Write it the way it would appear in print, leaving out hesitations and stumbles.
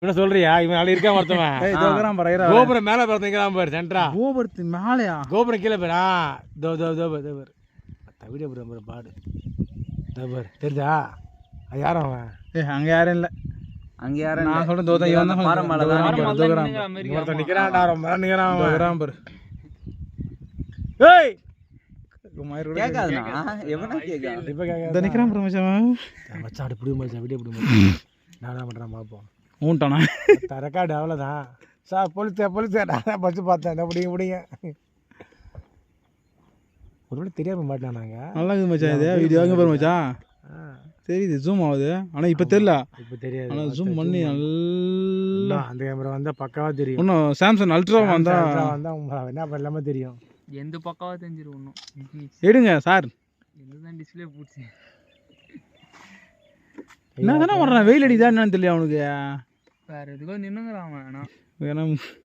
என்ன சொல்றியா? இவன் நாளைக்கு இருக்கான் ஒருத்தவன். கோபுரம் மேலே பார்த்துக்கிறான் பாரு சென்ட்ரா. கோபுரத்தின் மேலையா? கோபுரம் கீழே போயிடா. வீடியோ போடுற பாடு பாரு தெரிஞ்சா? அது யாரும் அவன்? அங்கே யாரும் இல்லை. அங்கே யாரும் நான் சொல்கிறேன் நிற்கிறான்டா. ரொம்ப நிற்கிறான் பாரு. ஏய் மச்சான் பிடி மச்சான் வீடியோ பிடி மச்சான். நான் பண்ணுறேன் பார்ப்போம். ஊன்ட்டானா ரெக்கார்டு அவ்வளோதான் சார். போலீஸா நான் பஸ்ஸு பார்த்தேன். பிடிங்க ஒரு தெரியாம மாட்டேன். நாங்கள் நல்லா இருக்குது மச்சான். இது வீடியோ எங்கே பாரு மச்சான். தெரியுது ஜூம் ஆகுது. ஆனால் இப்போ தெரியல. இப்போ தெரியாது. ஆனால் ஜூம் பண்ணி நல்லா அந்த கேமரா வந்தால் பக்காவாக தெரியும். இன்னும் சாம்சங் அல்ட்ரா வந்தால் என்ன பண்ணலாமல் தெரியும். எந்த பக்காவாக தெரிஞ்சிடும் ஒன்றும். எடுங்க சார். என்னதான் டிஸ்பிளே போச்சு. என்ன தானே வர்றான். வெயில் அடிக்குதா என்னன்னு தெரியல அவனுக்கு. வேறு எதுக்கோ நின்னுங்கிறான் அவன். வேணா